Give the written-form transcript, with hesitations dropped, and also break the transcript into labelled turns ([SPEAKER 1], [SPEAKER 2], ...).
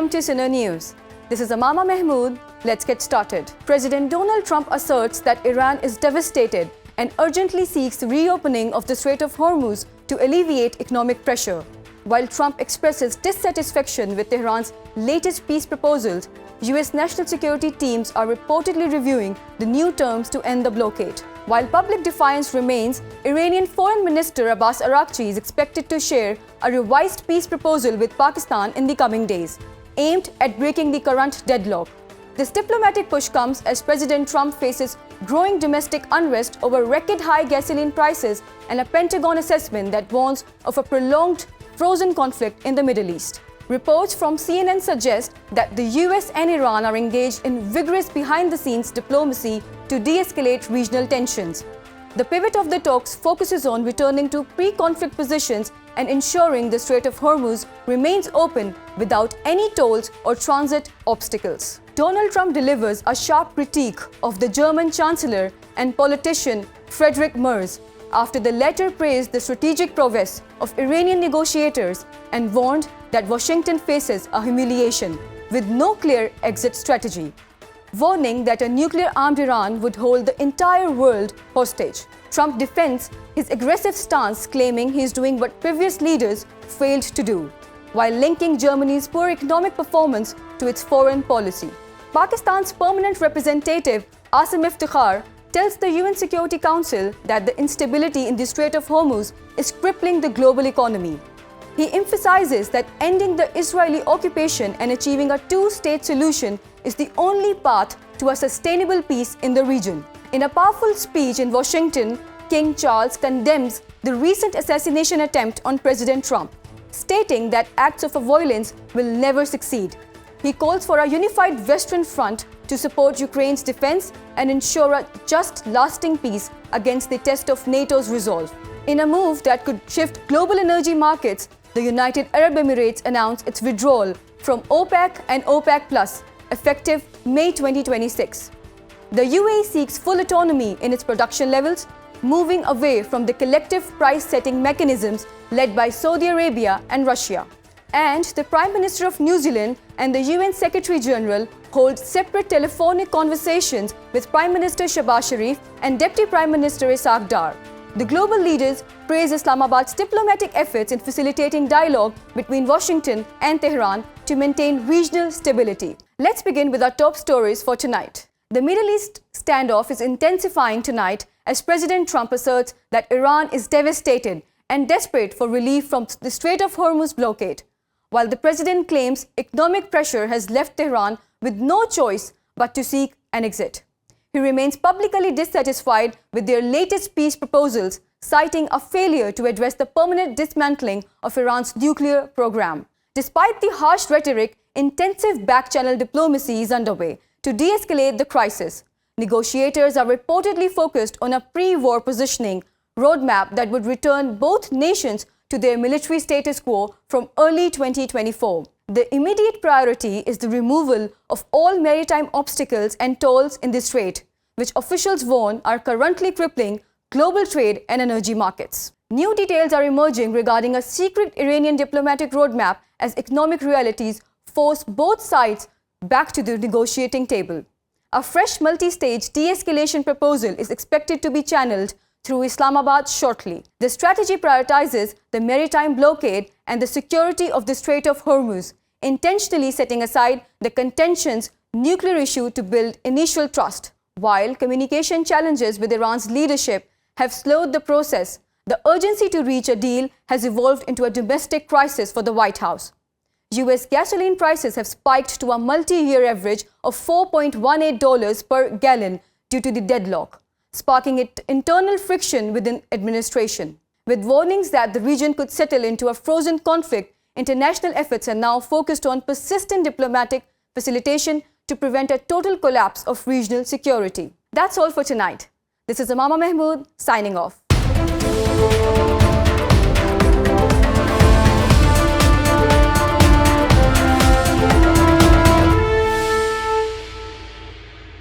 [SPEAKER 1] Welcome to Suno News. This is Amama Mahmood. Let's get started. President Donald Trump asserts that Iran is devastated and urgently seeks the reopening of the Strait of Hormuz to alleviate economic pressure. While Trump expresses dissatisfaction with Tehran's latest peace proposals, US national security teams are reportedly reviewing the new terms to end the blockade. While public defiance remains, Iranian Foreign Minister Abbas Araghchi is expected to share a revised peace proposal with Pakistan in the coming days, aimed at breaking the current deadlock. This diplomatic push comes as President Trump faces growing domestic unrest over record-high gasoline prices and a Pentagon assessment that warns of a prolonged frozen conflict in the Middle East. Reports from CNN suggest that the US and Iran are engaged in vigorous behind-the-scenes diplomacy to de-escalate regional tensions. The pivot of the talks focuses on returning to pre-conflict positions and ensuring the Strait of Hormuz remains open without any tolls or transit obstacles. Donald Trump delivers a sharp critique of the German Chancellor and politician Friedrich Merz after the latter praised the strategic prowess of Iranian negotiators and warned that Washington faces a humiliation with no clear exit strategy, warning that a nuclear-armed Iran would hold the entire world hostage. Trump defends his aggressive stance, claiming he is doing what previous leaders failed to do, while linking Germany's poor economic performance to its foreign policy. Pakistan's permanent representative, Asim Iftikhar, tells the UN Security Council that the instability in the Strait of Hormuz is crippling the global economy. He emphasizes that ending the Israeli occupation and achieving a two-state solution is the only path to a sustainable peace in the region. In a powerful speech in Washington, King Charles condemns the recent assassination attempt on President Trump, stating that acts of violence will never succeed. He calls for a unified Western front to support Ukraine's defense and ensure a just, lasting peace against the test of NATO's resolve. In a move that could shift global energy markets, the United Arab Emirates announced its withdrawal from OPEC and OPEC Plus, effective May 2026. The UAE seeks full autonomy in its production levels, moving away from the collective price-setting mechanisms led by Saudi Arabia and Russia. And the Prime Minister of New Zealand and the UN Secretary-General hold separate telephonic conversations with Prime Minister Shehbaz Sharif and Deputy Prime Minister Ishaq Dar. The global leaders praise Islamabad's diplomatic efforts in facilitating dialogue between Washington and Tehran to maintain regional stability. Let's begin with our top stories for tonight. The Middle East standoff is intensifying tonight as President Trump asserts that Iran is devastated and desperate for relief from the Strait of Hormuz blockade, while the president claims economic pressure has left Tehran with no choice but to seek an exit. He remains publicly dissatisfied with their latest peace proposals, citing a failure to address the permanent dismantling of Iran's nuclear program. Despite the harsh rhetoric, intensive back-channel diplomacy is underway to de-escalate the crisis. Negotiators are reportedly focused on a pre-war positioning roadmap that would return both nations to their military status quo from early 2024. The immediate priority is the removal of all maritime obstacles and tolls in the strait, which officials warn are currently crippling global trade and energy markets. New details are emerging regarding a secret Iranian diplomatic roadmap as economic realities force both sides back to the negotiating table. A fresh multi-stage de-escalation proposal is expected to be channeled through Islamabad shortly. The strategy prioritizes the maritime blockade and the security of the Strait of Hormuz, intentionally setting aside the contentious nuclear issue to build initial trust. While communication challenges with Iran's leadership have slowed the process, the urgency to reach a deal has evolved into a domestic crisis for the White House. US gasoline prices have spiked to a multi-year average of $4.18 per gallon due to the deadlock, sparking internal friction within administration. With warnings that the region could settle into a frozen conflict, international efforts are now focused on persistent diplomatic facilitation to prevent a total collapse of regional security. That's all for tonight. This is Amama Mahmood signing off.